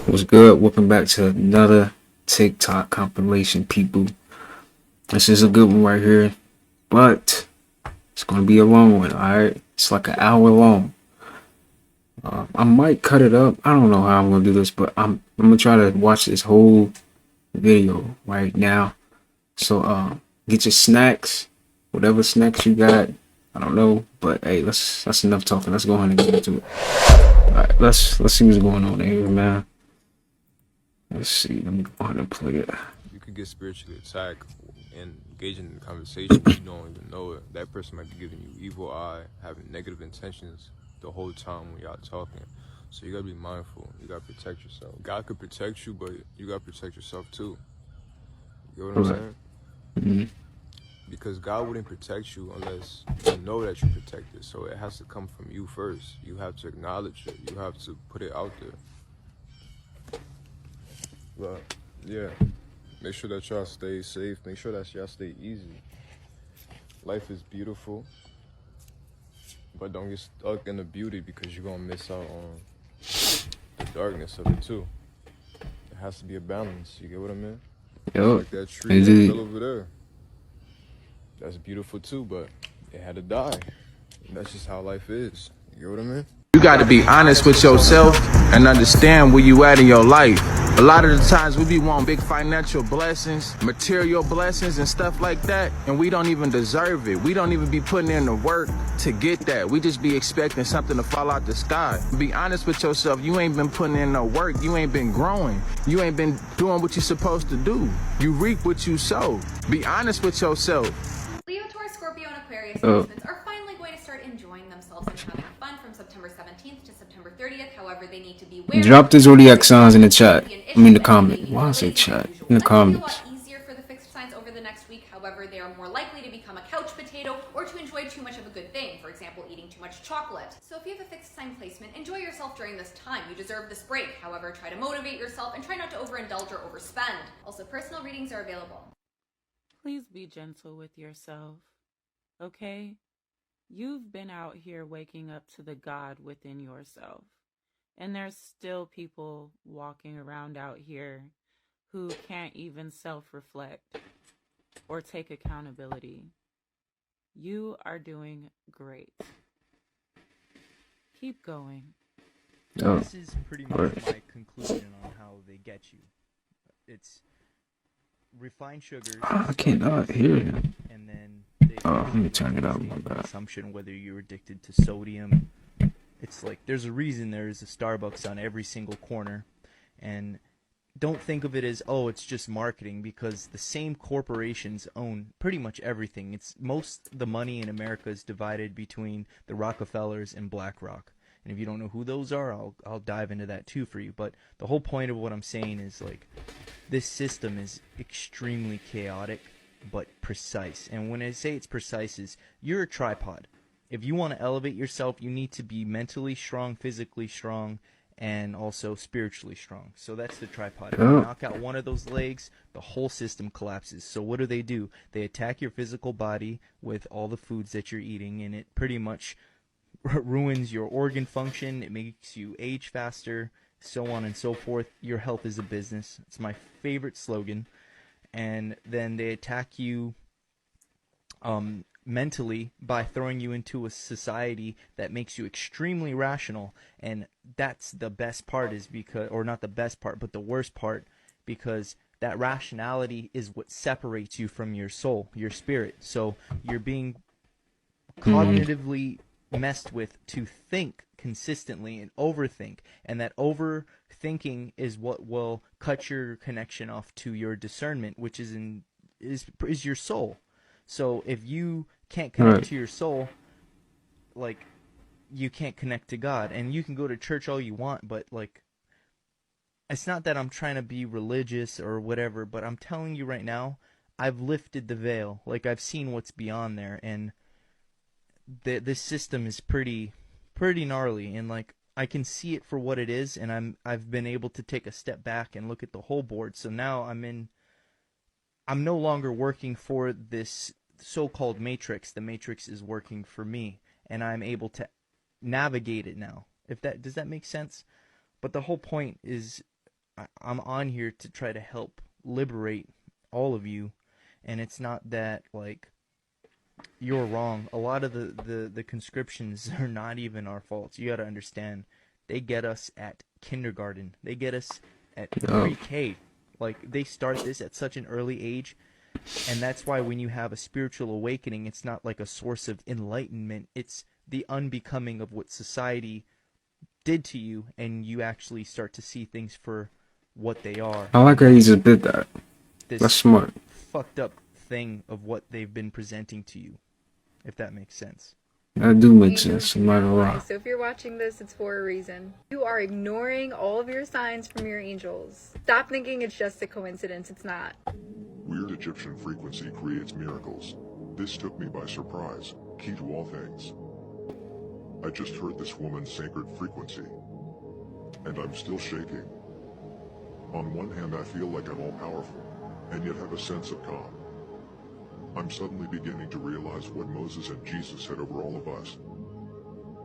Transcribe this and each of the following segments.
What's good? Welcome back to another TikTok compilation, people. This is a good one right here, but it's gonna be a long one. All right, it's like an hour long. I might cut it up. I don't know how I'm gonna do this, but I'm gonna try to watch this whole video right now. So get your snacks, whatever snacks you got. I don't know, but hey, that's enough talking. Let's go ahead and get into it. All right, let's see what's going on here, man. Let's see. Let me go ahead and play it. You could get spiritually attacked and engaging in a conversation, but you don't even know it. That person might be giving you evil eye, having negative intentions the whole time when y'all talking. So you gotta be mindful. You gotta protect yourself. God could protect you, but you gotta protect yourself too. You know what I'm saying? Mm-hmm. Because God wouldn't protect you unless you know that you're protected. So it has to come from you first. You have to acknowledge it. You have to put it out there. But yeah, make sure that y'all stay safe. Make sure that y'all stay easy. Life is beautiful, but don't get stuck in the beauty because you're gonna miss out on the darkness of it too. It has to be a balance. You get what I mean? Yo, Like that tree that fell over there. That's beautiful too, but it had to die. That's just how life is. You get what I mean? You got to be honest with yourself and understand where you at in your life. A lot of the times we be wanting big financial blessings, material blessings and stuff like that, and we don't even deserve it. We don't even be putting in the work to get that. We just be expecting something to fall out the sky. Be honest with yourself. You ain't been putting in no work. You ain't been growing. You ain't been doing what you're supposed to do. You reap what you sow. Be honest with yourself. Leo, Taurus, Scorpio, and Aquarius placements are finally going to start enjoying themselves and having fun from September 17th to September 30th. However, they need to be wary. Drop the Zodiac signs in the chat. I mean the comment. Why I say chat? In the comments. Easier for the fixed signs over the next week. However, they are more likely to become a couch potato or to enjoy too much of a good thing. For example, eating too much chocolate. So if you have a fixed sign placement, enjoy yourself during this time. You deserve this break. However, try to motivate yourself and try not to overindulge or overspend. Also, personal readings are available. Please be gentle with yourself, okay? You've been out here waking up to the God within yourself, and there's still people walking around out here who can't even self-reflect or take accountability. You are doing great. Keep going. This is pretty much my conclusion on how they get you. It's refined sugars. I cannot hear him. And then they let me turn it up. Consumption, whether you're addicted to sodium. It's like there's a reason there is a Starbucks on every single corner, and don't think of it as, oh, it's just marketing, because the same corporations own pretty much everything. It's most the money in America is divided between the Rockefellers and BlackRock. And if you don't know who those are, I'll dive into that too for you. But the whole point of what I'm saying is, like, this system is extremely chaotic but precise. And when I say it's precise, is you're a tripod. If you want to elevate yourself, you need to be mentally strong, physically strong, and also spiritually strong. So that's the tripod. If you knock out one of those legs, the whole system collapses. So what do? They attack your physical body with all the foods that you're eating, and it pretty much ruins your organ function. It makes you age faster, so on and so forth. Your health is a business. It's my favorite slogan. And then they attack you mentally by throwing you into a society that makes you extremely rational. And that's the best part, is because, or not the best part, but the worst part, because that rationality is what separates you from your soul, your spirit. So you're being cognitively messed with to think consistently and overthink, and that overthinking is what will cut your connection off to your discernment, which is your soul. So if you can't connect to your soul, like, you can't connect to God. And you can go to church all you want, but, like, it's not that I'm trying to be religious or whatever, but I'm telling you right now, I've lifted the veil. Like, I've seen what's beyond there, and this system is pretty gnarly, and, like, I can see it for what it is, and I've been able to take a step back and look at the whole board. So now I'm no longer working for this so-called matrix. The matrix is working for me, and I'm able to navigate it now. Does that make sense? But the whole point is I'm on here to try to help liberate all of you, and it's not that like you're wrong. A lot of the conscriptions are not even our faults. You got to understand, they get us at kindergarten. They get us at pre-K. Like, they start this at such an early age, and that's why when you have a spiritual awakening, it's not like a source of enlightenment. It's the unbecoming of what society did to you, and you actually start to see things for what they are. I like how you just did that. This That's smart. fucked up thing of what they've been presenting to you, if that makes sense. That do make sense, I'm not gonna lie. So if you're watching this, it's for a reason. You are ignoring all of your signs from your angels. Stop thinking it's just a coincidence. It's not. Weird Egyptian frequency creates miracles. This took me by surprise. Key to all things. I just heard this woman's sacred frequency, and I'm still shaking. On one hand, I feel like I'm all powerful, and yet have a sense of calm. I'm suddenly beginning to realize what Moses and Jesus said over all of us.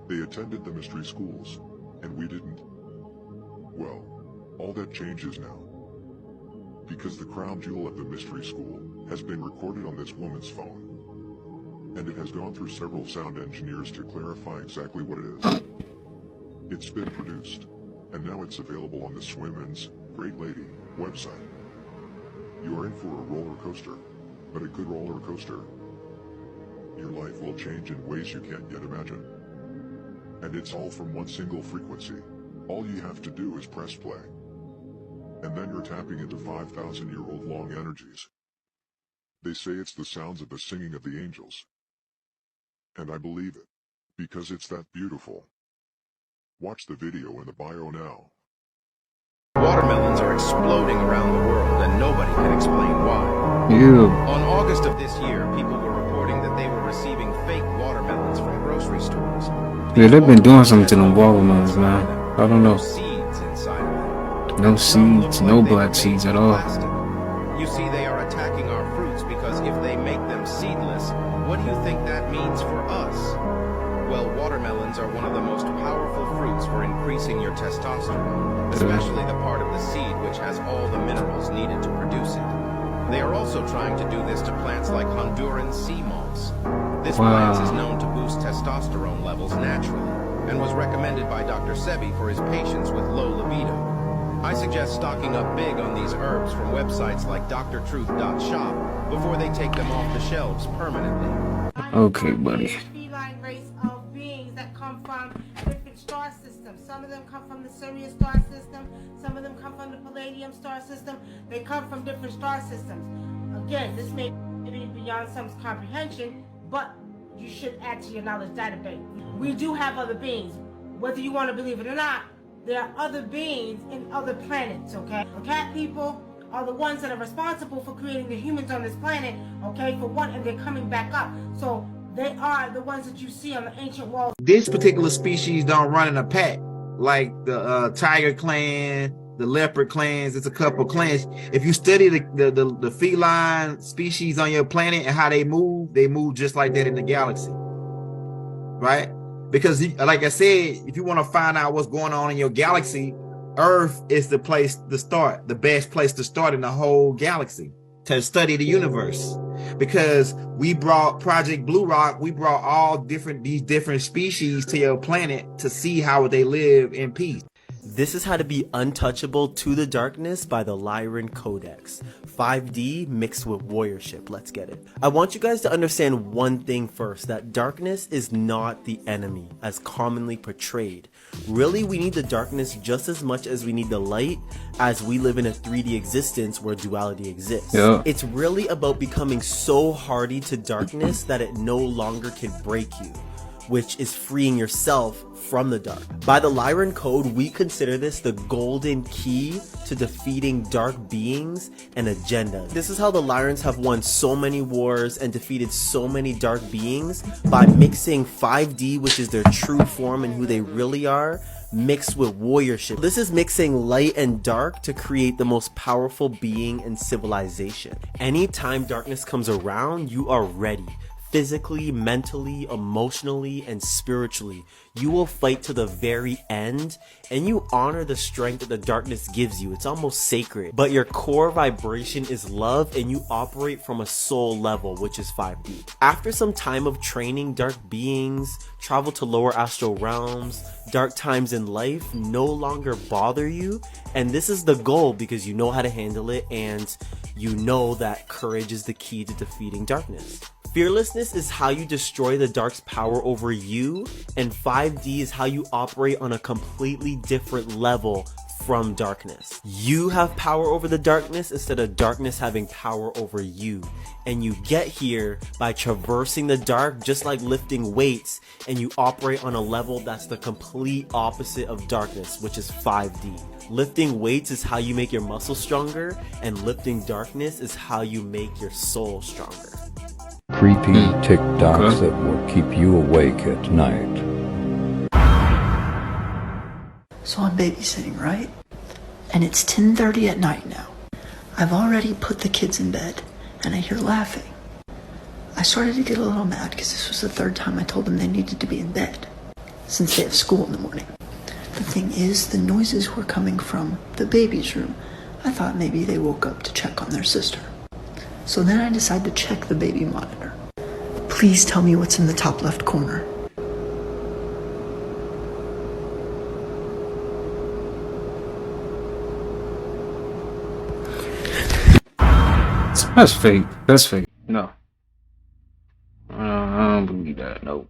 They attended the mystery schools, and we didn't. Well, all that changes now. Because the crown jewel at the mystery school has been recorded on this woman's phone. And it has gone through several sound engineers to clarify exactly what it is. It's been produced, and now it's available on the Swimmen's Great Lady website. You are in for a roller coaster, but a good roller coaster. Your life will change in ways you can't yet imagine. And it's all from one single frequency. All you have to do is press play. And then you're tapping into 5,000-year-old long energies. They say it's the sounds of the singing of the angels. And I believe it, because it's that beautiful. Watch the video in the bio now. Watermelons are exploding around the world, and nobody can explain why. Ew. On August of this year, people were reporting that they were receiving fake watermelons from grocery stores. Yeah, they've been doing something to them watermelons, man. I don't know. Seeds inside of them. No Some look seeds, like no they were black made seeds at from all. plastic. You see, they are attacking our fruits because if they make them seedless, what do you think that means for us? Well, watermelons are one of the most powerful fruits for increasing your testosterone, especially the part of the seed which has all the minerals needed to produce it. They are also trying to do this to plants like Honduran sea moss. This plant is known to boost testosterone levels naturally, and was recommended by Dr. Sebi for his patients with low libido. I suggest stocking up big on these herbs from websites like drtruth.shop before they take them off the shelves permanently. Okay, buddy. Feline race of beings that come from different star systems. Some of them come from the Sirius star system. Some of them come from the Palladium star system. They come from different star systems. Again, this may be beyond some comprehension, but you should add to your knowledge database. We do have other beings. Whether you want to believe it or not, there are other beings in other planets, okay? The cat people are the ones that are responsible for creating the humans on this planet, okay, for one, and they're coming back up. So they are the ones that you see on the ancient walls. This particular species don't run in a pack like the tiger clan, the leopard clans. It's a couple clans. If you study the feline species on your planet and how they move just like that in the galaxy, right? Because like I said, if you want to find out what's going on in your galaxy, Earth is the place to start, the best place to start in the whole galaxy to study the universe. Because we brought Project Blue Rock, we brought all these different species to your planet to see how they live in peace. This is how to be untouchable to the darkness by the Lyran Codex. 5D mixed with warriorship. Let's get it. I want you guys to understand one thing first, that darkness is not the enemy as commonly portrayed. Really, we need the darkness just as much as we need the light, as we live in a 3D existence where duality exists. Yeah. It's really about becoming so hardy to darkness that it no longer can break you, which is freeing yourself from the dark. By the Lyran Code, we consider this the golden key to defeating dark beings and agendas. This is how the Lyrans have won so many wars and defeated so many dark beings, by mixing 5D, which is their true form and who they really are, mixed with warriorship. This is mixing light and dark to create the most powerful being in civilization. Anytime darkness comes around, you are ready. physically, mentally, emotionally, and spiritually. You will fight to the very end, and you honor the strength that the darkness gives you. It's almost sacred. But your core vibration is love, and you operate from a soul level, which is 5D. After some time of training, dark beings, travel to lower astral realms, dark times in life no longer bother you, and this is the goal because you know how to handle it, and you know that courage is the key to defeating darkness. Fearlessness is how you destroy the dark's power over you, and 5D is how you operate on a completely different level from darkness. You have power over the darkness instead of darkness having power over you. And you get here by traversing the dark, just like lifting weights, and you operate on a level that's the complete opposite of darkness, which is 5D. Lifting weights is how you make your muscles stronger, and lifting darkness is how you make your soul stronger. Creepy TikToks that will keep you awake at night. So I'm babysitting, right? And it's 10:30 at night now. I've already put the kids in bed, and I hear laughing. I started to get a little mad because this was the third time I told them they needed to be in bed, since they have school in the morning. The thing is, the noises were coming from the baby's room. I thought maybe they woke up to check on their sister. So then I decided to check the baby monitor. Please tell me what's in the top left corner. That's fake. That's fake. No. I don't believe that. No.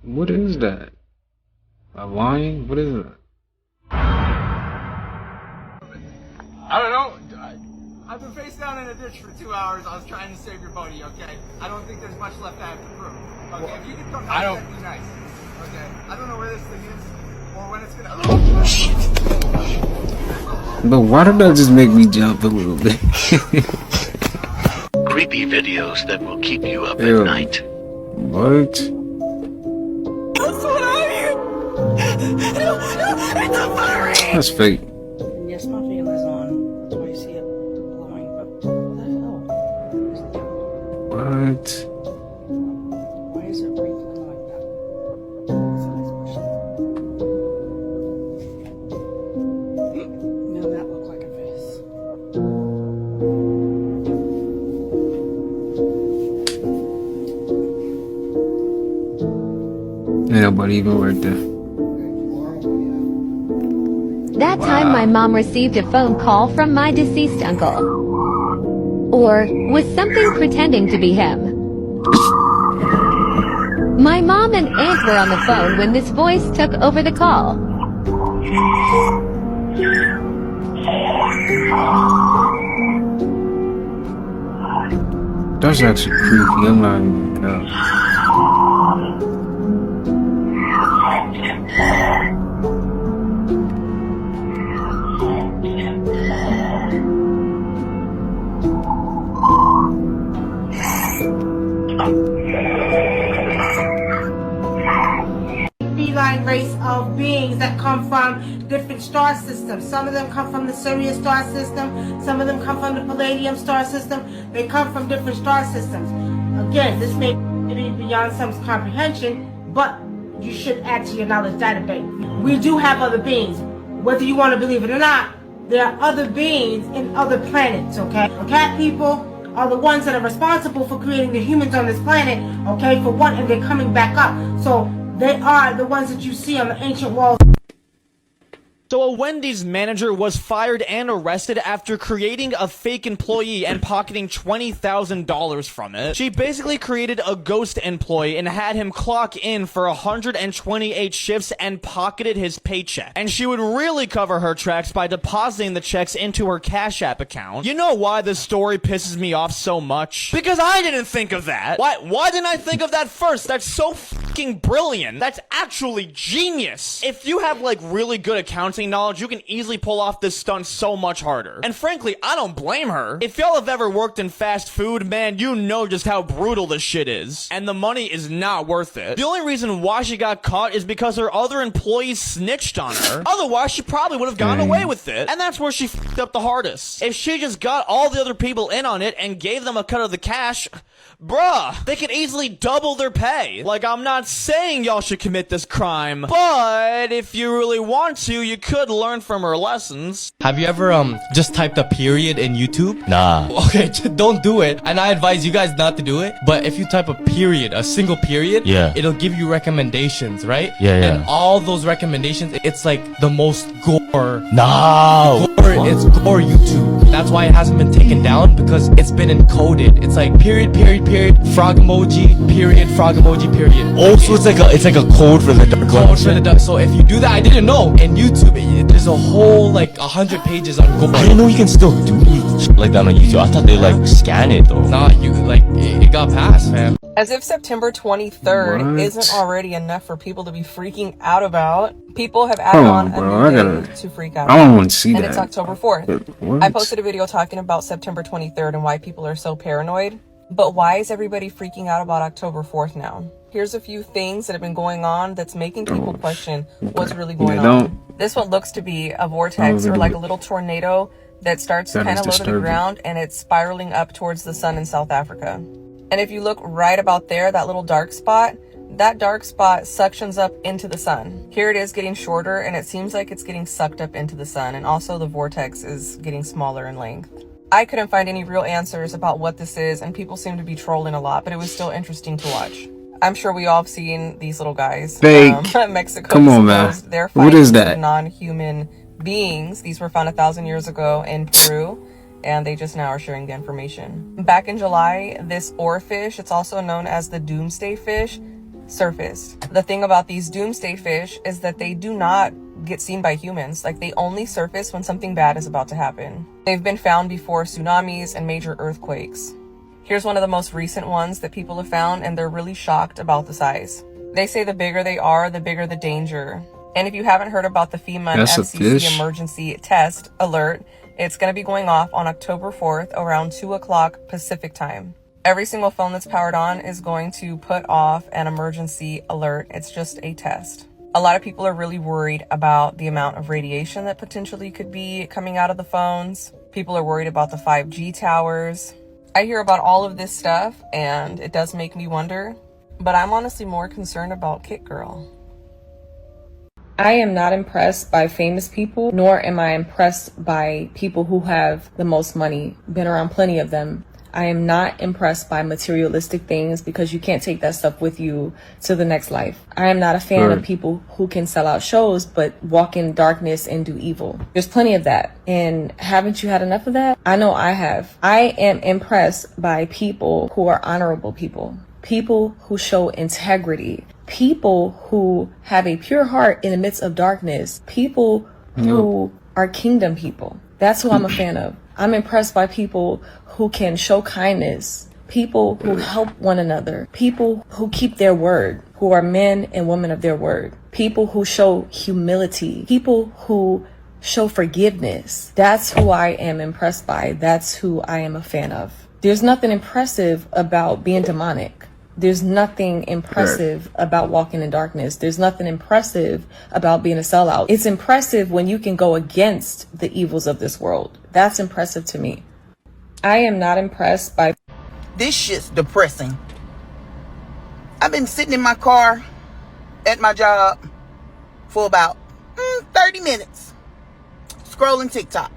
What is that? A lion? What is that? I don't know. I've been face down in a ditch for 2 hours. I was trying to save your buddy, okay? I don't think there's much left I have to prove. Okay, well, if you could come back, that'd be nice. Okay, I don't know where this thing is or when it's gonna. Oh, shit! But why did that just make me jump a little bit? Creepy videos that will keep you up at night. What? That's fake. Yes, my fan is on. That's why you see it blowing. But what the hell? What? Why is it wrinkling like that? That's the next question. Man, that looked like a face. Ain't nobody even right there. That time my mom received a phone call from my deceased uncle. Or was something pretending to be him. My mom and aunt were on the phone when this voice took over the call. That's actually creepy. I'm not even gonna. Feline race of beings that come from different star systems. Some of them come from the Sirius star system. Some of them come from the Palladium star system. They come from different star systems. Again, this may be beyond some comprehension, but you should add to your knowledge database. We do have other beings. Whether you want to believe it or not, there are other beings in other planets, okay? Cat people are the ones that are responsible for creating the humans on this planet, okay, for one, and they're coming back up. So they are the ones that you see on the ancient walls. So a Wendy's manager was fired and arrested after creating a fake employee and pocketing $20,000 from it. She basically created a ghost employee and had him clock in for 128 shifts and pocketed his paycheck. And she would really cover her tracks by depositing the checks into her Cash App account. You know why this story pisses me off so much? Because I didn't think of that. Why didn't I think of that first? That's so fucking brilliant. That's actually genius. If you have like really good accounting knowledge, you can easily pull off this stunt so much harder. And frankly, I don't blame her. If y'all have ever worked in fast food, man, you know just how brutal this shit is. And the money is not worth it. The only reason why she got caught is because her other employees snitched on her. Otherwise, she probably would have gotten away with it. And that's where she fucked up the hardest. If she just got all the other people in on it and gave them a cut of the cash, bruh, they could easily double their pay. Like, I'm not saying y'all should commit this crime, but if you really want to, you could learn from her lessons. Have you ever just typed a period in YouTube? Nah. Okay, don't do it. And I advise you guys not to do it. But if you type a period, a single period, yeah, it'll give you recommendations, right? Yeah, yeah. And all those recommendations, it's like the most gore. No. It's gore YouTube. That's why it hasn't been taken down, because it's been encoded. It's like period, frog emoji, period, frog emoji, period. Oh, so it's like a code for the dark web. Code for the dark. So if you do that, I didn't know. In YouTube, there's a whole like 100 pages on gore. I didn't know you can still do shit like that on YouTube. I thought they like scan it though. Nah, you like it got passed, man. As if September 23rd isn't already enough for people to be freaking out about. People have added on a new day to freak out. I don't want to see that. And it's October 4th. I posted a video talking about September 23rd and why people are so paranoid. But why is everybody freaking out about October 4th now? Here's a few things that have been going on that's making people question what's really going on. This one looks to be a vortex or like a little tornado that starts kind of low to the ground and it's spiraling up towards the sun in South Africa. And if you look right about there, that little dark spot, that dark spot suctions up into the sun. Here it is getting shorter and it seems like it's getting sucked up into the sun, and also the vortex is getting smaller in length. I couldn't find any real answers about what this is, and people seem to be trolling a lot, but it was still interesting to watch. I'm sure we all have seen these little guys. Fake. Mexico. Come on, man. What is that? Non-human beings. These were found 1,000 years ago in Peru, and they just now are sharing the information. Back in July, this oarfish, it's also known as the doomsday fish, surfaced. The thing about these doomsday fish is that they do not get seen by humans. Like, they only surface when something bad is about to happen. They've been found before tsunamis and major earthquakes. Here's one of the most recent ones that people have found, and they're really shocked about the size. They say the bigger they are, the bigger the danger. And if you haven't heard about the FEMA and FCC emergency test alert, it's going to be going off on October 4th around 2 o'clock Pacific time. Every single phone that's powered on is going to put off an emergency alert. It's just a test. A lot of people are really worried about the amount of radiation that potentially could be coming out of the phones. People are worried about the 5G towers. I hear about all of this stuff and it does make me wonder, but I'm honestly more concerned about Kit Girl. I am not impressed by famous people, nor am I impressed by people who have the most money. Been around plenty of them. I am not impressed by materialistic things because you can't take that stuff with you to the next life. I am not a fan of people who can sell out shows but walk in darkness and do evil. There's plenty of that. And haven't you had enough of that? I know I have. I am impressed by people who are honorable people. People who show integrity. People who have a pure heart in the midst of darkness. People who are kingdom people. That's who I'm a fan of. I'm impressed by people who can show kindness, people who help one another, people who keep their word, who are men and women of their word, people who show humility, people who show forgiveness. That's who I am impressed by. That's who I am a fan of. There's nothing impressive about being demonic. There's nothing impressive about walking in darkness. There's nothing impressive about being a sellout. It's impressive when you can go against the evils of this world. That's impressive to me. I am not impressed by... This shit's depressing. I've been sitting in my car at my job for about 30 minutes scrolling TikTok.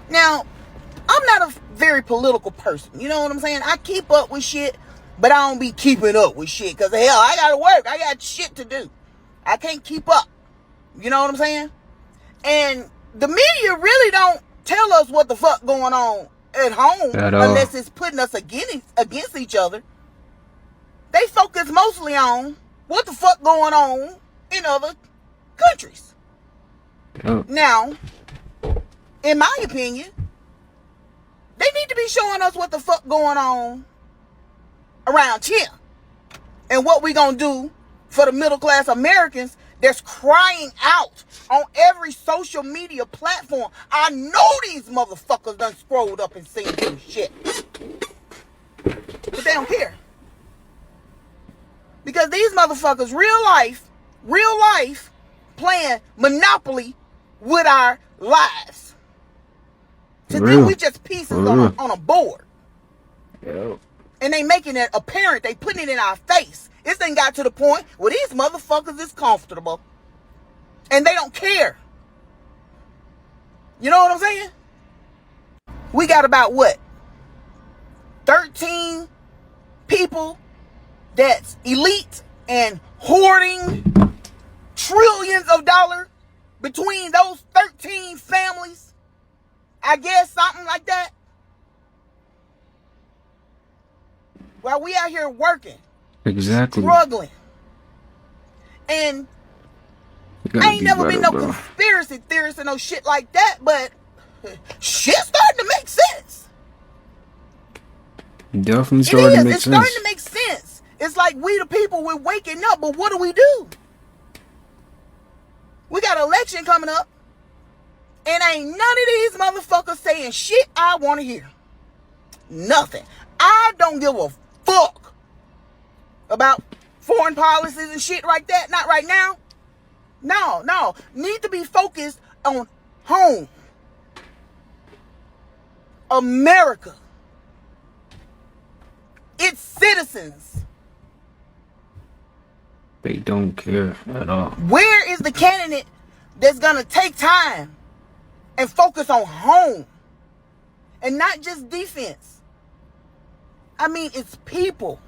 Now, I'm not a very political person. You know what I'm saying? I keep up with shit, but I don't be keeping up with shit because, hell, I gotta work. I got shit to do. I can't keep up. You know what I'm saying? And the media really don't tell us what the fuck going on at home unless it's putting us against each other. They focus mostly on what the fuck going on in other countries. Now, in my opinion, they need to be showing us what the fuck going on around here and what we gonna do for the middle class Americans that's crying out on every social media platform. I know these motherfuckers done scrolled up and seen some shit. But they don't care. Because these motherfuckers, real life, playing Monopoly with our lives. To them, we just pieces on a board. Yep. And they making it apparent. They putting it in our face. This thing got to the point where these motherfuckers is comfortable. And they don't care. You know what I'm saying? We got about what? 13 people that's elite and hoarding trillions of dollars between those 13 families. I guess something like that. While we out here working. Exactly. Struggling. And I ain't never been no conspiracy theorist or no shit like that, but shit's starting to make sense. Definitely starting to make sense. It's starting to make sense. It's like we the people, we're waking up, but what do? We got an election coming up, and ain't none of these motherfuckers saying shit I want to hear. Nothing. I don't give a fuck about foreign policies and shit like that. Not right now. No. Need to be focused on home. America. Its citizens. They don't care at all. Where is the candidate that's gonna take time and focus on home and not just defense? I mean, it's people.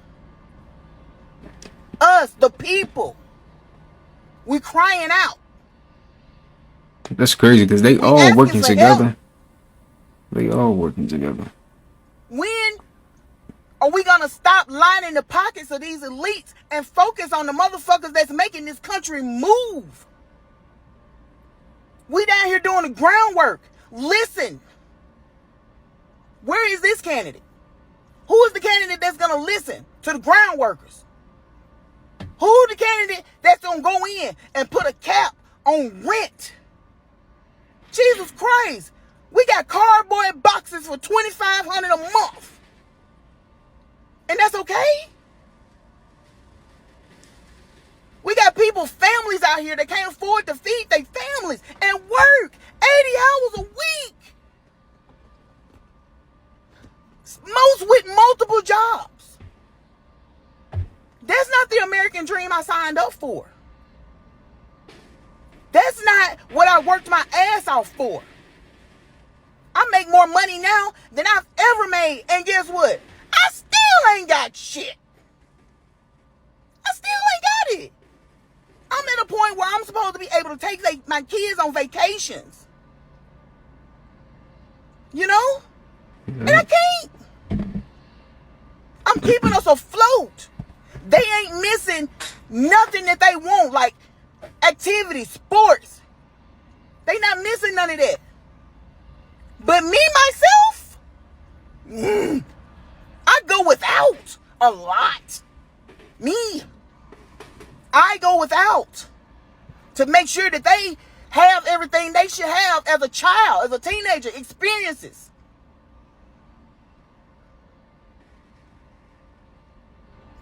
Us, the people. We crying out. That's crazy because they all working together. They all working together. When are we gonna stop lining the pockets of these elites and focus on the motherfuckers that's making this country move? We down here doing the groundwork. Listen. Where is this candidate? Who is the candidate that's gonna listen to the ground workers? Who the candidate that's gonna go in and put a cap on rent? Jesus Christ. We got cardboard boxes for $2,500 a month. And that's okay? We got people, families out here that can't afford to feed their families and work 80 hours a week. Most with multiple jobs. That's not the American dream I signed up for. That's not what I worked my ass off for. I make more money now than I've ever made. And guess what? I still ain't got shit. I still ain't got it. I'm at a point where I'm supposed to be able to take my kids on vacations. You know? And I can't. I'm keeping us afloat. They ain't missing nothing that they want, like activities, sports. They not missing none of that. But me, myself, I go without a lot. Me, I go without to make sure that they have everything they should have as a child, as a teenager, experiences.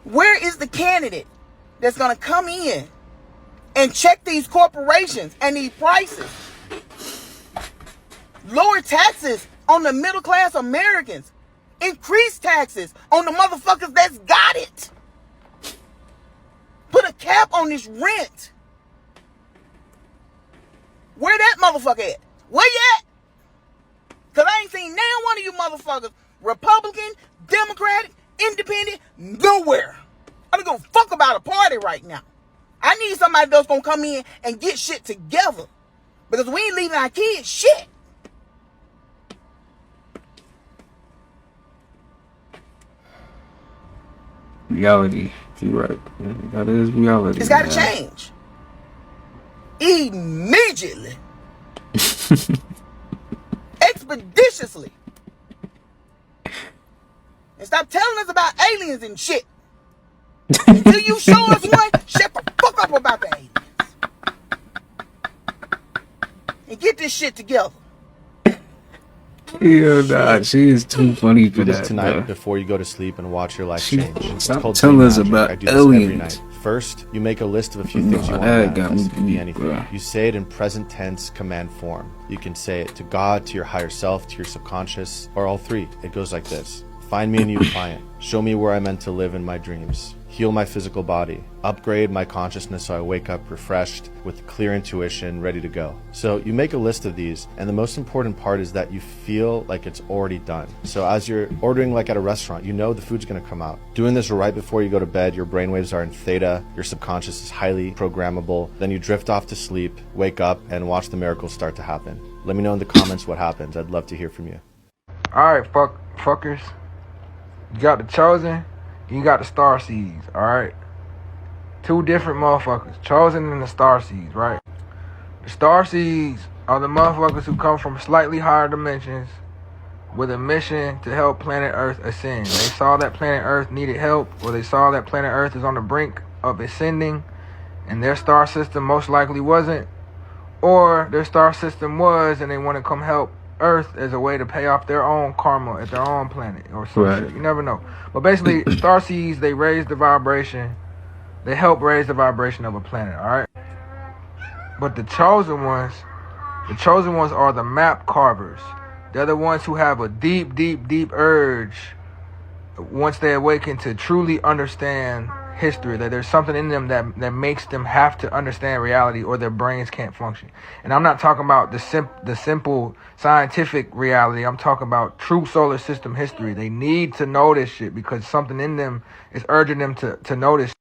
Where is the candidate that's going to come in and check these corporations and these prices? Lower taxes on the middle class Americans. Increase taxes on the motherfuckers that's got it. Put a cap on this rent. Where that motherfucker at? Where you at? Because I ain't seen now one of you motherfuckers, Republican, Democratic, Independent, nowhere. I don't give a fuck about a party right now. I need somebody that's going to come in and get shit together. Because we ain't leaving our kids shit. Reality. You're right. That is reality. It's got to change. Immediately. Expeditiously. And stop telling us about aliens and shit. Until you show us one, shut the Look up about the aliens. And get this shit together. Yeah, nah, she is too funny for Do this that, tonight bro. before you go to sleep and watch your life change. It's Stop called telling dream us magic. about I do this every aliens. night. First, you make a list of a few things you want to that got manifest. It could be me, anything. bro. You say it in present tense command form. You can say it to God, to your higher self, to your subconscious, or all three. It goes like this. Find me a new client. Show me where I'm meant to live in my dreams. Heal my physical body. Upgrade my consciousness so I wake up refreshed with clear intuition, ready to go. So you make a list of these, and the most important part is that you feel like it's already done. So as you're ordering like at a restaurant, you know the food's gonna come out. Doing this right before you go to bed, your brainwaves are in theta, your subconscious is highly programmable. Then you drift off to sleep, wake up, and watch the miracles start to happen. Let me know in the comments what happens. I'd love to hear from you. Alright, fuckers. You got the Chosen, you got the Starseeds, alright? Two different motherfuckers, Chosen and the Starseeds, right? The Starseeds are the motherfuckers who come from slightly higher dimensions with a mission to help planet Earth ascend. They saw that planet Earth needed help, or they saw that planet Earth is on the brink of ascending, and their star system most likely wasn't, or their star system was, and they want to come help Earth as a way to pay off their own karma at their own planet or some shit. You never know. But basically, Starseeds, they raise the vibration. They help raise the vibration of a planet, alright? But the chosen ones are the map carvers. They're the ones who have a deep, deep, deep urge once they awaken to truly understand history, that there's something in them that makes them have to understand reality or their brains can't function. And I'm not talking about the simple scientific reality. I'm talking about true solar system history. They need to know this shit because something in them is urging them to notice.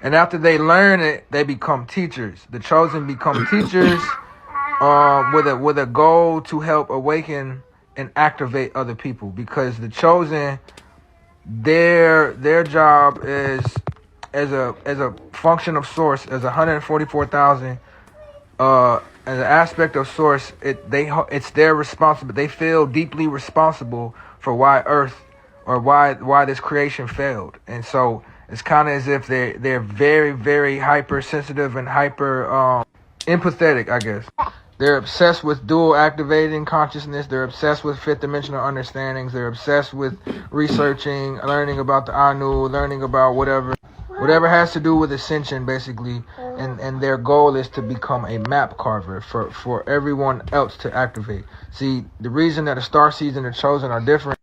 And after they learn it, they become teachers. The chosen become teachers with a goal to help awaken and activate other people, because the chosen, their job is as a function of source, as 144,000 as an aspect of source, it's their responsibility. They feel deeply responsible for why Earth or why this creation failed. And so it's kind of as if they're very, very hypersensitive and hyper empathetic, I guess. They're obsessed with dual activating consciousness. They're obsessed with fifth dimensional understandings. They're obsessed with researching, learning about the Anu, learning about whatever has to do with ascension, basically. And their goal is to become a map carver for everyone else to activate. See, the reason that the Starseeds and the Chosen are different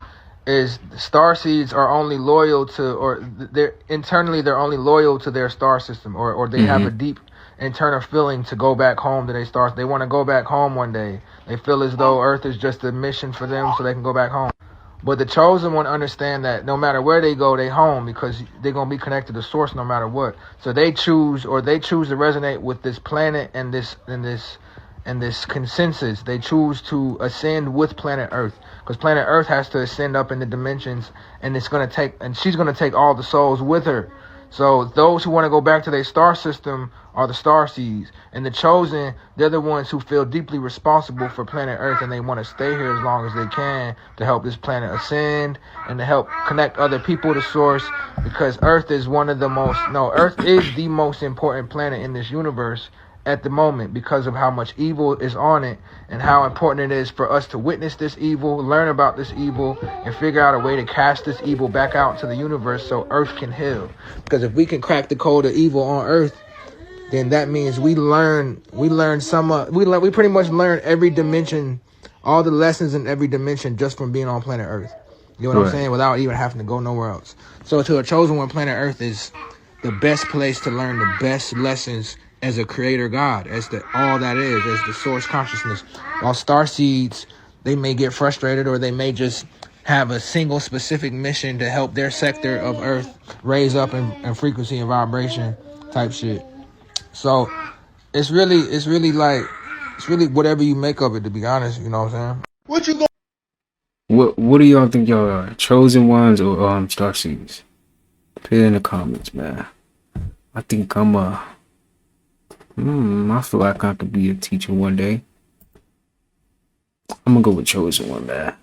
is the Starseeds are only loyal to, or they're only loyal to their star system, or they have a deep internal feeling to go back home to their stars. They want to go back home one day. They feel as though Earth is just a mission for them so they can go back home. But the chosen one understand that no matter where they go, they home, because they're going to be connected to source no matter what. So they choose to resonate with this planet and this consensus. They choose to ascend with planet Earth, because planet Earth has to ascend up in the dimensions, and she's going to take all the souls with her. So those who want to go back to their star system are the Starseeds, and the chosen, they're the ones who feel deeply responsible for planet Earth, and they want to stay here as long as they can to help this planet ascend and to help connect other people to source, because Earth is Earth is the most important planet in this universe at the moment, because of how much evil is on it and how important it is for us to witness this evil, learn about this evil, and figure out a way to cast this evil back out to the universe so Earth can heal. Because if we can crack the code of evil on Earth, then that means we pretty much learn every dimension, all the lessons in every dimension just from being on planet Earth. You know what I'm saying? Without even having to go nowhere else. So to a chosen one, planet Earth is the best place to learn the best lessons as a creator God, as all that is, as the source consciousness. While Starseeds, they may get frustrated, or they may just have a single specific mission to help their sector of Earth raise up in frequency and vibration type shit. So it's really whatever you make of it, to be honest. You know what I'm saying? What do y'all think y'all are? Chosen ones or Starseeds? Put it in the comments, man. I think I feel like I could be a teacher one day. I'm gonna go with chosen one, man.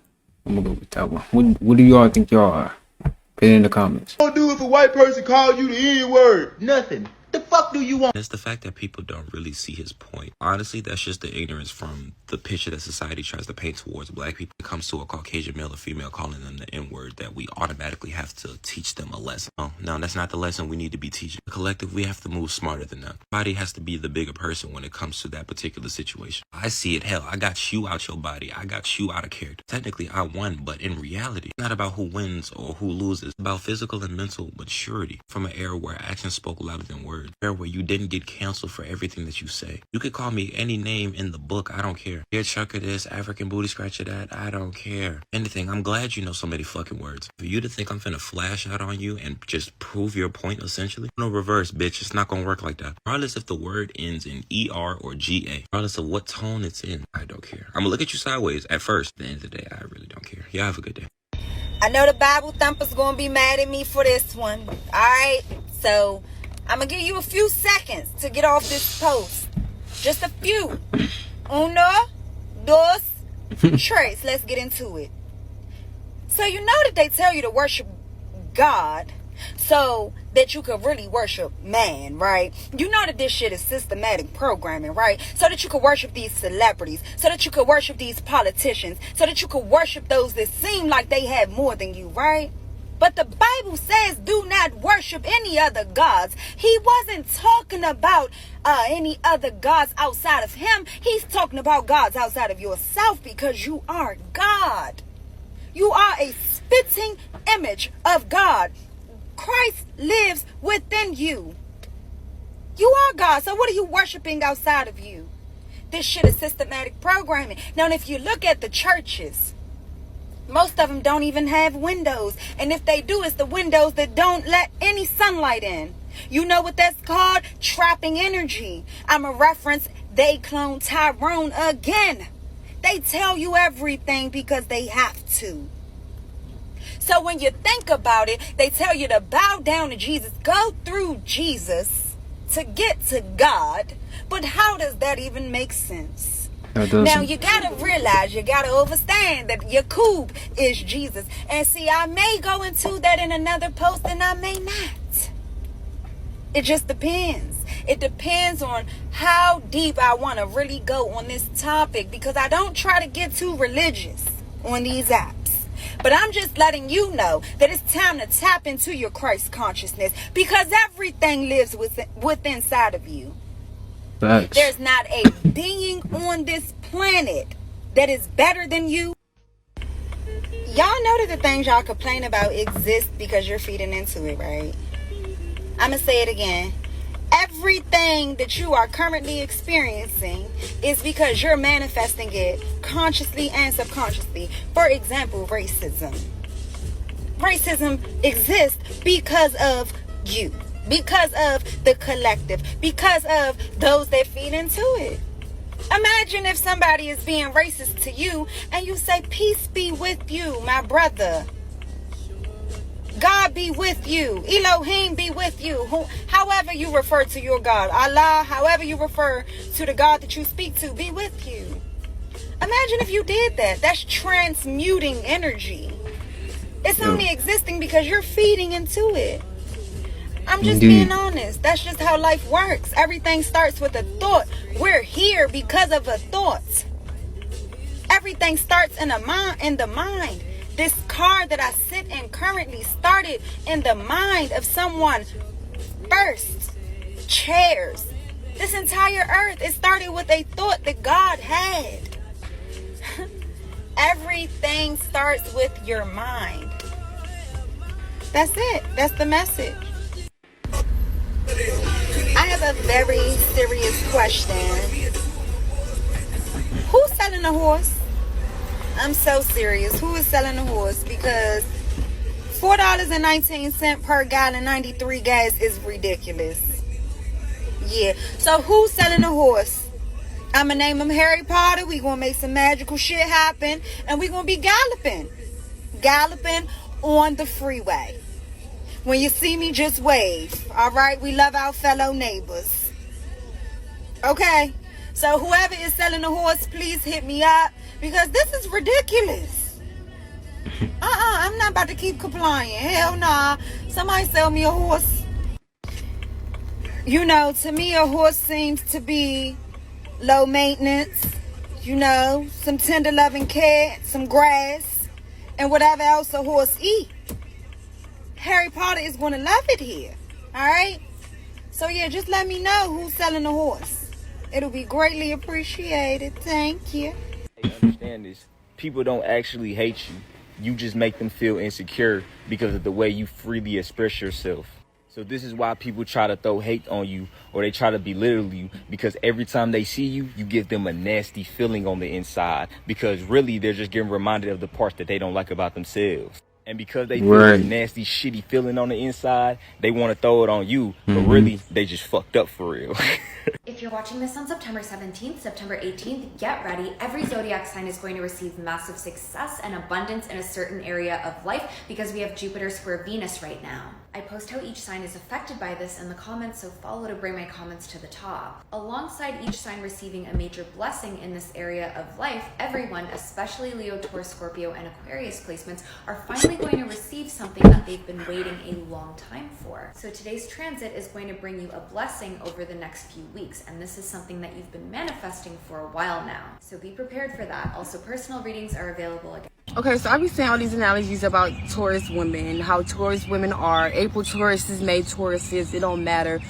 I'm gonna go with that one. What do y'all think y'all are? Put it in the comments. What do if a white person called you the N-word? Nothing. The fuck do you want? It's the fact that people don't really see his point. Honestly, that's just the ignorance from the picture that society tries to paint towards black people. It comes to a Caucasian male or female calling them the N-word, that we automatically have to teach them a lesson. No, that's not the lesson we need to be teaching. The collective, we have to move smarter than that. Body has to be the bigger person when it comes to that particular situation. I see it, hell, I got you out your body. I got you out of character. Technically, I won, but in reality, it's not about who wins or who loses. It's about physical and mental maturity from an era where actions spoke louder than words. An era where you didn't get canceled for everything that you say. You could call me any name in the book. I don't care. Hair chucker this, African booty scratcher that. I don't care. Anything. I'm glad you know so many fucking words. For you to think I'm finna flash out on you and just prove your point, essentially. No reverse, bitch. It's not gonna work like that. Regardless if the word ends in ER or GA. Regardless of what tone it's in. I don't care. I'm gonna look at you sideways at first. At the end of the day, I really don't care. Y'all have a good day. I know the Bible thumpers gonna be mad at me for this one. Alright, so I'm gonna give you a few seconds to get off this post. Just a few. Uno, dos, tres. Let's get into it. So you know that they tell you to worship God so that you could really worship man, right? You know that this shit is systematic programming, right? So that you could worship these celebrities, so that you could worship these politicians, so that you could worship those that seem like they have more than you, right? But the Bible says do not worship any other gods. He wasn't talking about any other gods outside of him. He's talking about gods outside of yourself, because you are God. You are a spitting image of God. Christ lives within you. You are God. So what are you worshiping outside of you? This shit is systematic programming. Now, if you look at the churches, most of them don't even have windows. And if they do, it's the windows that don't let any sunlight in. You know what that's called? Trapping energy. I'm a reference. They clone Tyrone again. They tell you everything because they have to. So when you think about it, they tell you to bow down to Jesus, go through Jesus to get to God. But how does that even make sense? Now you gotta realize, you gotta understand that Yakub is Jesus. And see, I may go into that in another post and I may not. It just depends. It depends on how deep I want to really go on this topic, because I don't try to get too religious on these apps. But I'm just letting you know that it's time to tap into your Christ consciousness, because everything lives within inside of you. Facts. There's not a being on this planet that is better than you. Y'all know that the things y'all complain about exist because you're feeding into it, right? I'm going to say it again. Everything that you are currently experiencing is because you're manifesting it consciously and subconsciously. For example, racism. Racism exists because of you, because of the collective, because of those that feed into it. Imagine if somebody is being racist to you and you say, peace be with you, my brother. God be with you. Elohim be with you. However you refer to your God. Allah, however you refer to the God that you speak to, be with you. Imagine if you did that. That's transmuting energy. It's only existing because you're feeding into it. I'm just being honest. That's just how life works. Everything starts with a thought. We're here because of a thought. Everything starts in the mind. This car that I sit in currently started in the mind of someone first. Chairs. This entire earth, it started with a thought that God had. Everything starts with your mind. That's it. That's the message. I have a very serious question. Who's selling a horse? I'm so serious. Who is selling a horse? Because $4.19 per gallon 93 gas is ridiculous. Yeah. So who's selling a horse? I'm going to name him Harry Potter. We're going to make some magical shit happen. And we're going to be galloping. Galloping on the freeway. When you see me, just wave. All right? We love our fellow neighbors. Okay? So whoever is selling a horse, please hit me up. Because this is ridiculous. I'm not about to keep complying. Hell nah. Somebody sell me a horse. You know, to me, a horse seems to be low maintenance. You know, some tender loving care, some grass, and whatever else a horse eat. Harry Potter is going to love it here. All right? So, yeah, just let me know who's selling the horse. It'll be greatly appreciated. Thank you. Hey, understand this. People don't actually hate you. You just make them feel insecure because of the way you freely express yourself. So this is why people try to throw hate on you, or they try to belittle you, because every time they see you, you give them a nasty feeling on the inside, because really they're just getting reminded of the parts that they don't like about themselves. And because they feel this nasty, shitty feeling on the inside, they want to throw it on you, but really they just fucked up for real. If you're watching this on September 17th, September 18th, get ready. Every zodiac sign is going to receive massive success and abundance in a certain area of life because we have Jupiter square Venus right now. I post how each sign is affected by this in the comments, so follow to bring my comments to the top. Alongside each sign receiving a major blessing in this area of life, everyone, especially Leo, Taurus, Scorpio, and Aquarius placements, are finally going to receive something that they've been waiting a long time for. So today's transit is going to bring you a blessing over the next few weeks, and this is something that you've been manifesting for a while now. So be prepared for that. Also, personal readings are available again. Okay, so I be saying all these analogies about Taurus women, how Taurus women are. April Tauruses, May Tauruses, it don't matter.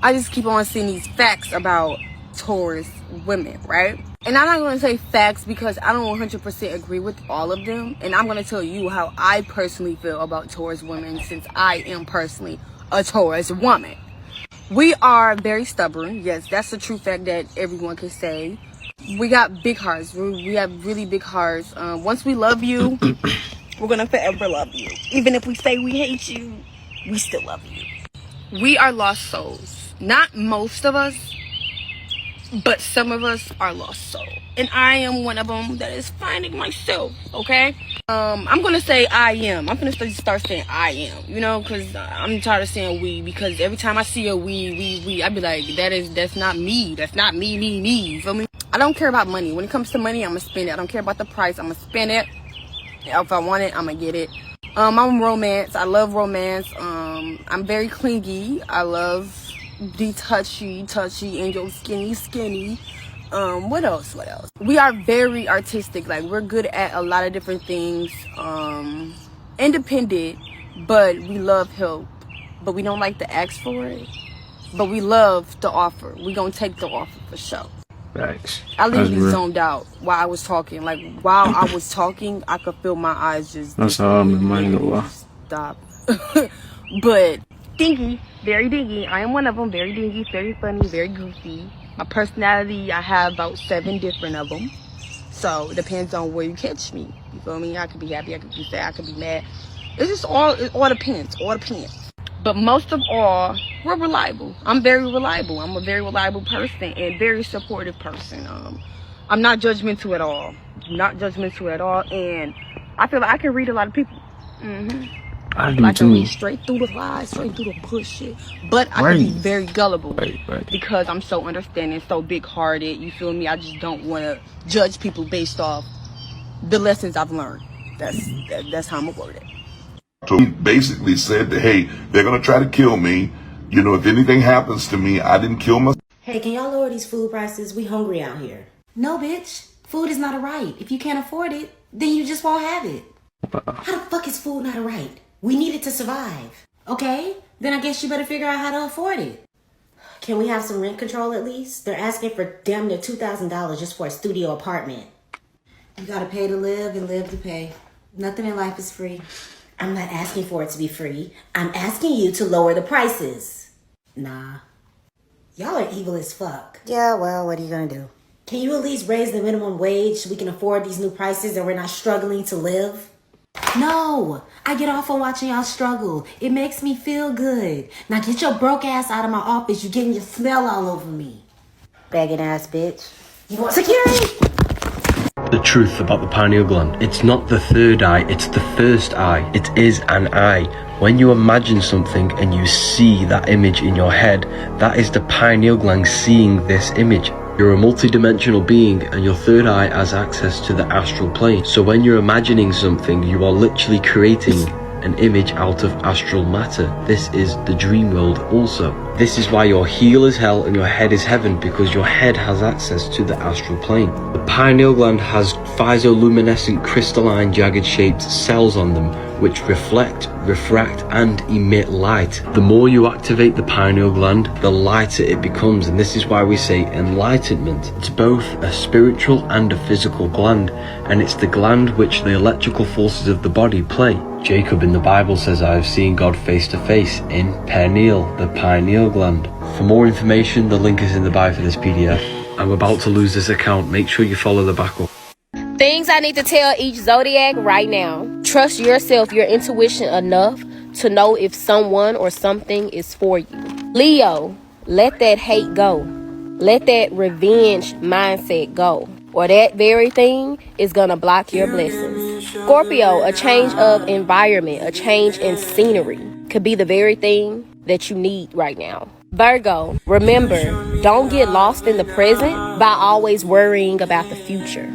I just keep on seeing these facts about Taurus women, right? And I'm not going to say facts because I don't 100% agree with all of them. And I'm going to tell you how I personally feel about Taurus women, since I am personally a Taurus woman. We are very stubborn. Yes, that's a true fact that everyone can say. We got big hearts. We have really big hearts. Once we love you, we're going to forever love you. Even if we say we hate you, we still love you. We are lost souls. Not most of us, but some of us are lost souls. And I am one of them that is finding myself, okay? I'm going to say I am. I'm going to start saying I am, you know, because I'm tired of saying we, because every time I see a we, I be like, that's not me. That's not me, you feel me? I don't care about money. When it comes to money, I'm going to spend it. I don't care about the price. I'm going to spend it. If I want it, I'm going to get it. I'm romance. I love romance. I'm very clingy. I love the touchy, and your skinny. What else? We are very artistic. Like, we're good at a lot of different things. Independent, but we love help. But we don't like to ask for it. But we love the offer. We gonna take the offer for sure. Facts. I literally zoned out while I was talking. Like, while I was talking, I could feel my eyes just... That's how I'm in mind. Stop. But dingy, very dingy. I am one of them. Very dingy, very funny, very goofy. My personality, I have about 7 different of them. So it depends on where you catch me. You feel me? I could be happy, I could be sad, I could be mad. It all depends. But most of all, we're reliable. I'm very reliable. I'm a very reliable person and very supportive person. I'm not judgmental at all. And I feel like I can read a lot of people. I do too. Can read straight through the lies, straight through the bullshit. But I can be very gullible because I'm so understanding, so big-hearted. You feel me? I just don't want to judge people based off the lessons I've learned. That's how I'm gonna word it. So he basically said that, hey, they're going to try to kill me. You know, if anything happens to me, I didn't kill myself. Hey, can y'all lower these food prices? We hungry out here. No, bitch. Food is not a right. If you can't afford it, then you just won't have it. How the fuck is food not a right? We need it to survive. Okay? Then I guess you better figure out how to afford it. Can we have some rent control at least? They're asking for damn near $2,000 just for a studio apartment. You gotta pay to live and live to pay. Nothing in life is free. I'm not asking for it to be free. I'm asking you to lower the prices. Nah. Y'all are evil as fuck. Yeah, well, what are you gonna do? Can you at least raise the minimum wage so we can afford these new prices and we're not struggling to live? No, I get off on watching y'all struggle. It makes me feel good. Now get your broke ass out of my office. You're getting your smell all over me. Begging ass bitch. You want security? The truth about the pineal gland. It's not the third eye, it's the first eye. It is an eye. When you imagine something and you see that image in your head, that is the pineal gland seeing this image. You're a multidimensional being and your third eye has access to the astral plane. So when you're imagining something, you are literally creating an image out of astral matter. This is the dream world also. This is why your heel is hell and your head is heaven, because your head has access to the astral plane. The pineal gland has physioluminescent crystalline jagged shaped cells on them which reflect, refract and emit light. The more you activate the pineal gland, the lighter it becomes, and this is why we say enlightenment. It's both a spiritual and a physical gland, and it's the gland which the electrical forces of the body play. Jacob in the Bible says, I have seen God face to face in Pineal, the pineal gland. For more information, the link is in the bio for this PDF. I'm about to lose this account. Make sure you follow the backup. Things I need to tell each Zodiac right now. Trust yourself, your intuition enough to know if someone or something is for you. Leo, let that hate go. Let that revenge mindset go, or that very thing is gonna block your blessings. Scorpio, a change of environment, a change in scenery could be the very thing that you need right now. Virgo, remember, don't get lost in the present by always worrying about the future.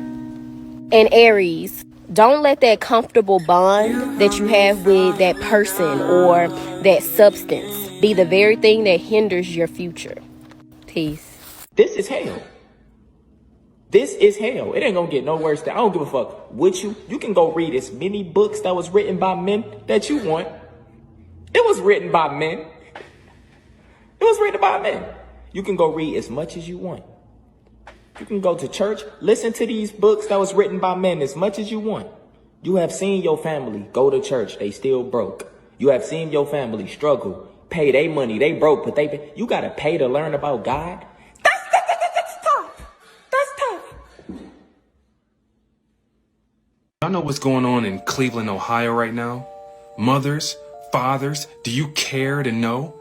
And Aries, don't let that comfortable bond that you have with that person or that substance be the very thing that hinders your future. Peace. This is hell. This is hell. It ain't gonna get no worse. I don't give a fuck with you. You can go read as many books that was written by men that you want. It was written by men. It was written by men. You can go read as much as you want. You can go to church, listen to these books that was written by men as much as you want. You have seen your family go to church, they still broke. You have seen your family struggle, pay their money, they broke, but you gotta pay to learn about God. That's tough. That's tough. Y'all know what's going on in Cleveland, Ohio right now? Mothers, fathers, do you care to know?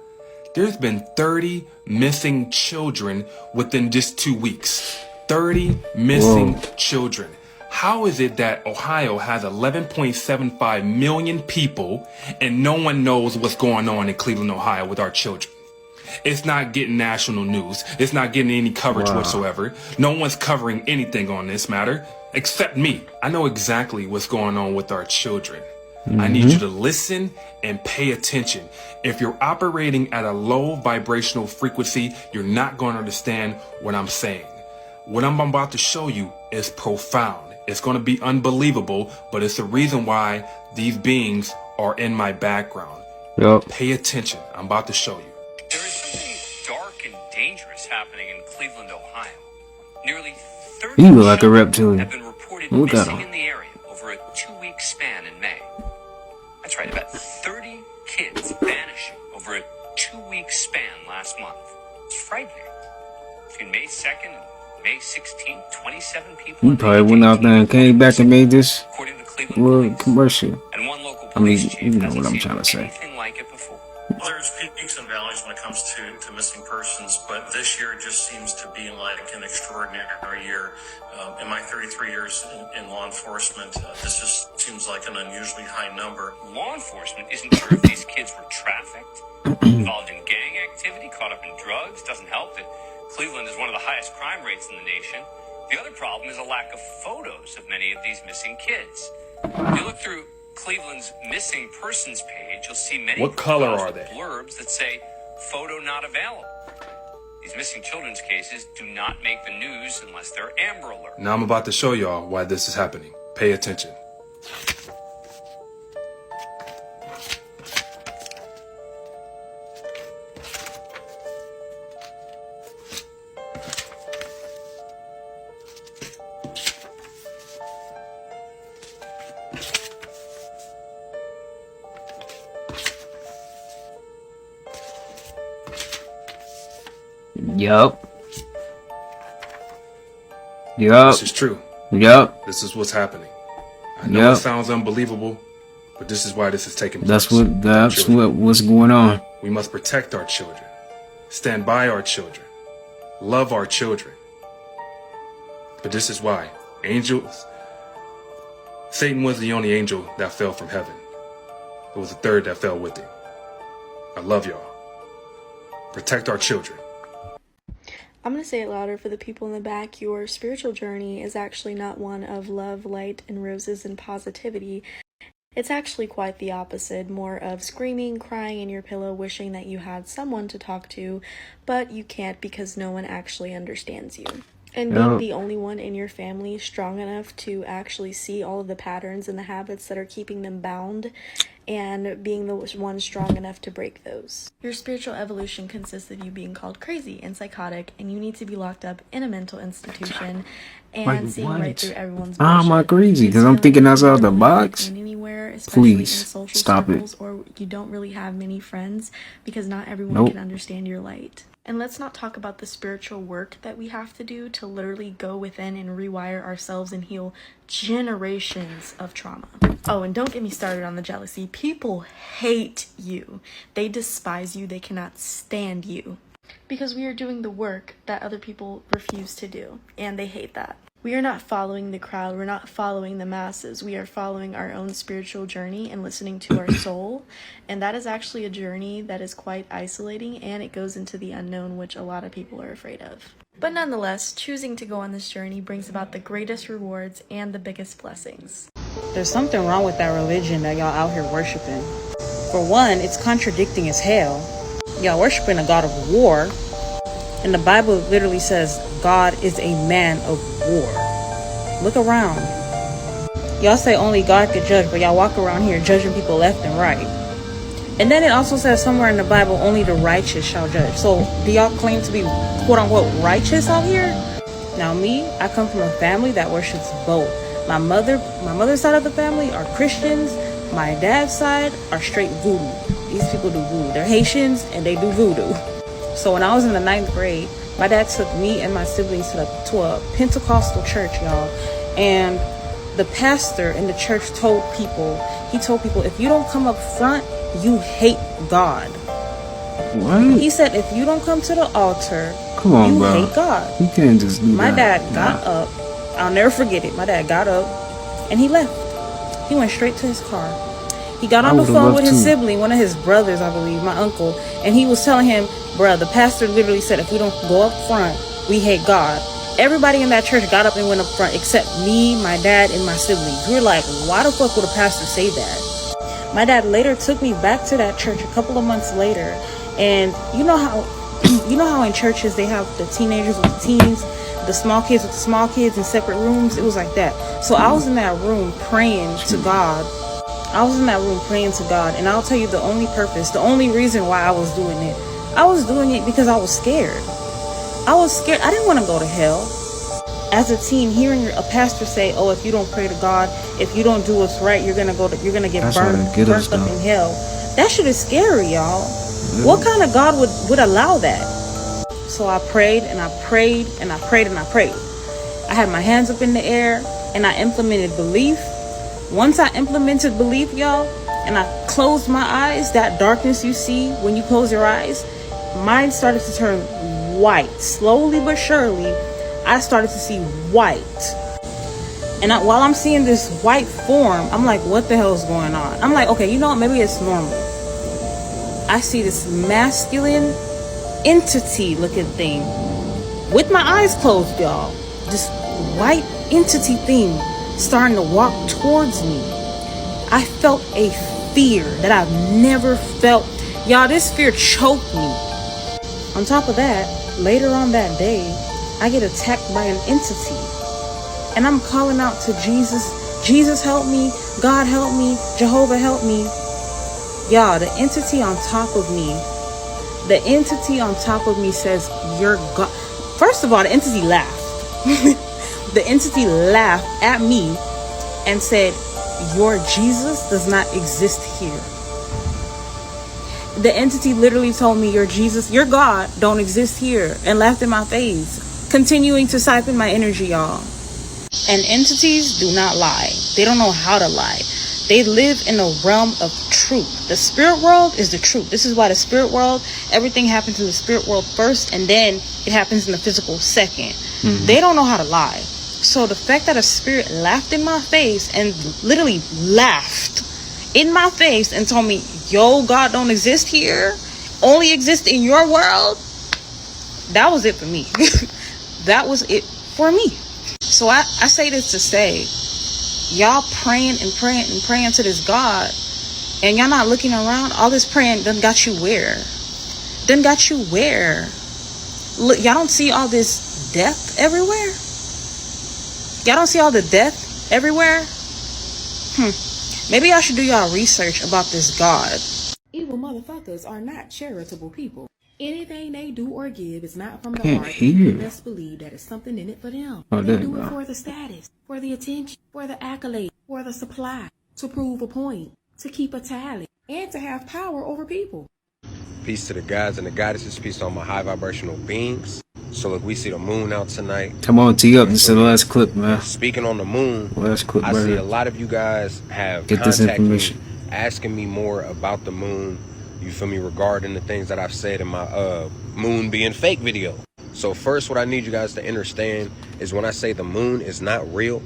There's been 30 missing children within just 2 weeks. 30 missing children. How is it that Ohio has 11.75 million people and no one knows what's going on in Cleveland, Ohio with our children? It's not getting national news. It's not getting any coverage whatsoever. No one's covering anything on this matter except me. I know exactly what's going on with our children. I need you to listen and pay attention. If you're operating at a low vibrational frequency, you're not going to understand what I'm saying. What I'm about to show you is profound. It's going to be unbelievable, but it's the reason why these beings are in my background. Pay attention. I'm about to show you. There is something dark and dangerous happening in Cleveland, Ohio. Nearly 30 You look like a reptilian. have been reported Look at missing him. in the area over a 2-week span in May. That's right, about 30 kids vanishing over a 2-week span last month. It's frightening. Between May 2nd and May 16th, 27 people. You probably went out there and came back and made this little commercial. I mean, you know what I'm trying to say. Well, there's peaks and valleys when it comes to missing persons, but this year just seems to be like an extraordinary year. In my 33 years in law enforcement, this just seems like an unusually high number. Law enforcement isn't sure if these kids were trafficked, involved in gang activity, caught up in drugs. Doesn't help that Cleveland is one of the highest crime rates in the nation. The other problem is a lack of photos of many of these missing kids. If you look through Cleveland's missing persons page, you'll see many What color profiles are with they? blurbs that say photo not available. These missing children's cases do not make the news unless they're Amber Alert. Now I'm about to show y'all why this is happening. Pay attention. Yup. This is true. Yup. This is what's happening. I know it sounds unbelievable, but this is why this is taking place. That's what's going on. We must protect our children, stand by our children, love our children. But this is why Satan was the only angel that fell from heaven. There was a third that fell with him. I love y'all. Protect our children. I'm going to say it louder for the people in the back. Your spiritual journey is actually not one of love, light, and roses and positivity. It's actually quite the opposite, more of screaming, crying in your pillow, wishing that you had someone to talk to, but you can't because no one actually understands you. And being the only one in your family strong enough to actually see all of the patterns and the habits that are keeping them bound, and being the one strong enough to break those. Your spiritual evolution consists of you being called crazy and psychotic, and you need to be locked up in a mental institution and Like, seeing what? right through everyone's How am I bullshit. crazy? Because I'm thinking outside the box? Anywhere, especially in Please, social stop circles, it. or you don't really have many friends because not everyone Nope. can understand your light. And let's not talk about the spiritual work that we have to do to literally go within and rewire ourselves and heal generations of trauma. Oh, and don't get me started on the jealousy. People hate you. They despise you. They cannot stand you. Because we are doing the work that other people refuse to do. And they hate that. We are not following the crowd. We're not following the masses. We are following our own spiritual journey and listening to our soul. And that is actually a journey that is quite isolating, and it goes into the unknown, which a lot of people are afraid of. But nonetheless, choosing to go on this journey brings about the greatest rewards and the biggest blessings. There's something wrong with that religion that y'all out here worshiping. For one, it's contradicting as hell. Y'all worshiping a god of war, and the Bible literally says God is a man of war. Look around. Y'all say only God could judge, but y'all walk around here judging people left and right. And then it also says somewhere in the Bible, only the righteous shall judge. So do y'all claim to be quote unquote righteous out here? Now me, I come from a family that worships both. My mother's side of the family are Christians. My dad's side are straight voodoo. These people do voodoo. They're Haitians and they do voodoo. So when I was in the 9th grade, my dad took me and my siblings to a Pentecostal church, y'all. And the pastor in the church told people, if you don't come up front, you hate God. What? He said, if you don't come to the altar, Come on, you bro. hate God. You can't just do My that. dad got up. I'll never forget it. My dad got up and he left. He went straight to his car. He got on the phone with his sibling, one of his brothers, I believe, my uncle, and he was telling him, bruh, the pastor literally said, if we don't go up front, we hate God. Everybody in that church got up and went up front except me, my dad, and my siblings. We were like, why the fuck would a pastor say that? My dad later took me back to that church a couple of months later, and you know how in churches they have the teenagers with the teens, the small kids with the small kids in separate rooms? It was like that. So I was in that room praying to God. And I'll tell you the only reason why I was doing it because I was scared. I didn't want to go to hell. As a teen, hearing a pastor say, "Oh, if you don't pray to God, if you don't do what's right, you're gonna get burnt up in hell." That shit is scary, y'all. Yeah. What kind of God would allow that? So I prayed and I prayed and I prayed and I prayed. I had my hands up in the air and I implemented belief. Once I implemented belief, y'all, and I closed my eyes, that darkness you see when you close your eyes, mine started to turn white. Slowly but surely, I started to see white. And while I'm seeing this white form, I'm like, what the hell is going on? I'm like, okay, you know what? Maybe it's normal. I see this masculine entity looking thing with my eyes closed, y'all. This white entity thing starting to walk towards me. I felt a fear that I've never felt. Y'all, this fear choked me. On top of that, later on that day, I get attacked by an entity. And I'm calling out to Jesus. Jesus, help me. God, help me. Jehovah, help me. Y'all, the entity on top of me says, you're God. First of all, the entity laughed. The entity laughed at me and said, your Jesus does not exist here. The entity literally told me, your Jesus, your God don't exist here, and laughed in my face, continuing to siphon my energy, y'all. And entities do not lie. They don't know how to lie. They live in a realm of truth. The spirit world is the truth. This is why the spirit world, everything happens in the spirit world first, and then it happens in the physical second. Mm-hmm. They don't know how to lie. So the fact that a spirit laughed in my face and literally laughed in my face and told me, yo, God don't exist here, only exist in your world, that was it for me. That was it for me. So I say this to say, Y'all praying and praying and praying to this God, and y'all not looking around. All this praying done got you where? Done got you where? Look, y'all don't see all this death everywhere? Y'all don't see all the death everywhere? Maybe y'all should do y'all research about this God. Evil motherfuckers are not charitable people. Anything they do or give is not from the Can't heart. hear. You best believe that it's something in it for them. Oh, They there do you it go. for the status, for the attention, for the accolade, for the supply, to prove a point, to keep a tally, and to have power over people. Peace to the gods and the goddesses. Peace to all my high vibrational beings. So look, we see the moon out tonight. Come on, tee up. This is the last clip, man. Speaking on the moon, Last clip I right see here. a lot of you guys have Get this contacted me, information. asking me more about the moon. You feel me? Regarding the things that I've said in my moon being fake video. So first, what I need you guys to understand is when I say the moon is not real,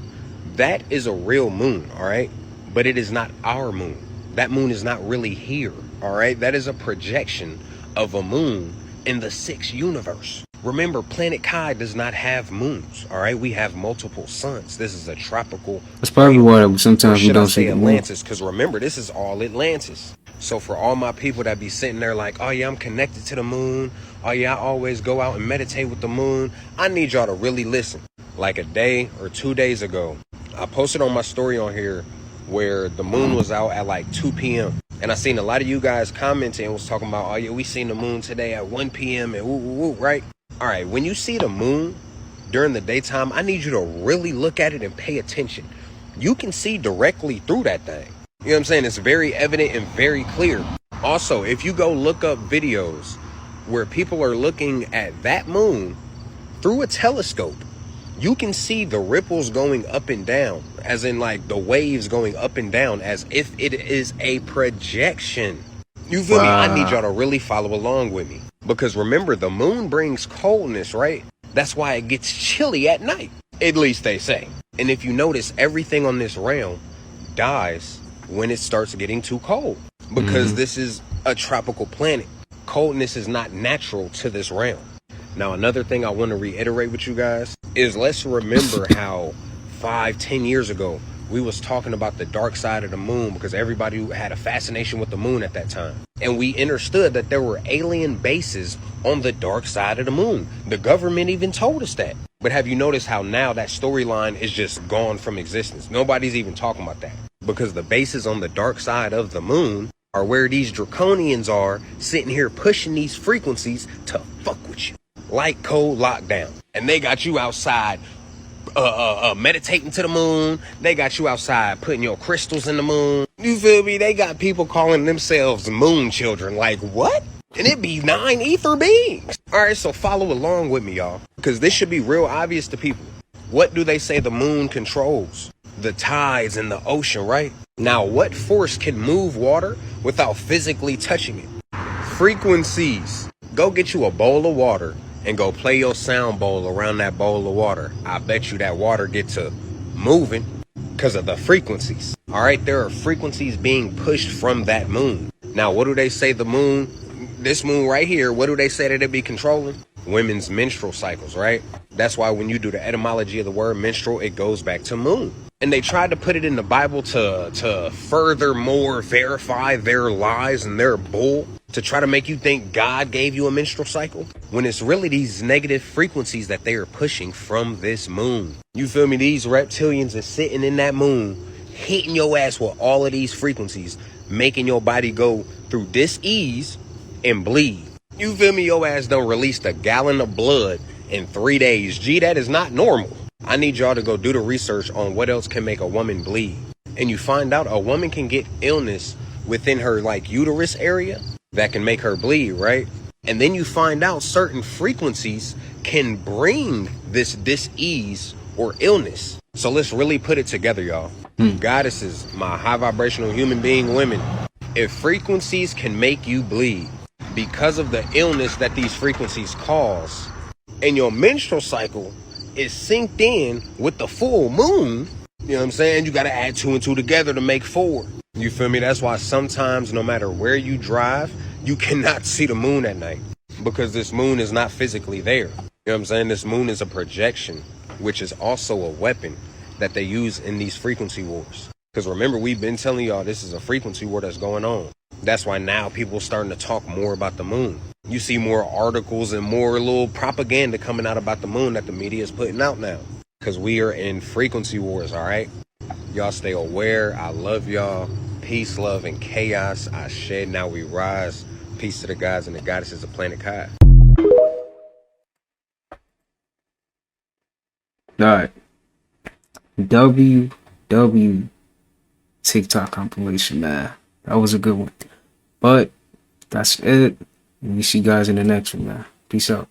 that is a real moon, all right? But it is not our moon. That moon is not really here, all right? That is a projection of a moon in the 6th universe. Remember, planet Kai does not have moons, all right? We have multiple suns. This is a tropical. That's probably why sometimes we don't see the moon. Atlantis, because remember, this is all Atlantis. So for all my people that be sitting there like, oh yeah, I'm connected to the moon. Oh yeah, I always go out and meditate with the moon. I need y'all to really listen. Like a day or 2 days ago, I posted on my story on here where the moon was out at like 2 p.m. And I seen a lot of you guys commenting and was talking about, oh yeah, we seen the moon today at 1 p.m. and woo, woo, woo, right? All right, when you see the moon during the daytime, I need you to really look at it and pay attention. You can see directly through that thing. You know what I'm saying? It's very evident and very clear. Also, if you go look up videos where people are looking at that moon through a telescope, you can see the ripples going up and down, as in like the waves going up and down, as if it is a projection. You feel me? I need y'all to really follow along with me. Because remember, the moon brings coldness, right? That's why it gets chilly at night. At least they say. And if you notice, everything on this realm dies when it starts getting too cold. Because this is a tropical planet. Coldness is not natural to this realm. Now, another thing I want to reiterate with you guys is let's remember how 5-10 years ago, we was talking about the dark side of the moon because everybody had a fascination with the moon at that time. And we understood that there were alien bases on the dark side of the moon. The government even told us that. But have you noticed how now that storyline is just gone from existence? Nobody's even talking about that. Because the bases on the dark side of the moon are where these draconians are sitting here pushing these frequencies to fuck with you. Like cold lockdown. And they got you outside meditating to the moon. They got you outside putting your crystals in the moon. You feel me? They got people calling themselves moon children. Like what? And it be 9 ether beings. All right, so follow along with me, y'all, because this should be real obvious to people. What do they say the moon controls? The tides in the ocean, right? Now, what force can move water without physically touching it? Frequencies. Go get you a bowl of water and go play your sound bowl around that bowl of water. I bet you that water gets to moving because of the frequencies. All right, there are frequencies being pushed from that moon. Now, what do they say the moon, this moon right here, what do they say that it be controlling? Women's menstrual cycles, right? That's why when you do the etymology of the word menstrual, it goes back to moon. And they tried to put it in the Bible to furthermore verify their lies and their bull, to try to make you think God gave you a menstrual cycle, when it's really these negative frequencies that they are pushing from this moon. You feel me? These reptilians are sitting in that moon, hitting your ass with all of these frequencies, making your body go through dis-ease and bleed. You feel me? Your ass don't release a gallon of blood in 3 days. Gee, that is not normal. I need y'all to go do the research on what else can make a woman bleed. And you find out a woman can get illness within her like uterus area that can make her bleed, right? And then you find out certain frequencies can bring this dis-ease or illness. So let's really put it together, y'all. Goddesses, my high vibrational human being women, if frequencies can make you bleed because of the illness that these frequencies cause, and your menstrual cycle is synced in with the full moon, you know what I'm saying? You got to add 2 and 2 together to make 4. You feel me? That's why sometimes no matter where you drive, you cannot see the moon at night because this moon is not physically there. You know what I'm saying? This moon is a projection, which is also a weapon. that they use in these frequency wars. Because remember, we've been telling y'all this is a frequency war that's going on. That's why now people are starting to talk more about the moon. You see more articles and more little propaganda coming out about the moon that the media is putting out now. Because we are in frequency wars, all right? Y'all stay aware. I love y'all. Peace, love, and chaos. I shed, now we rise. Peace to the gods and the goddesses of Planet Kai. Alright. WW TikTok compilation, man. That was a good one. But that's it. We see you guys in the next one, man. Peace out.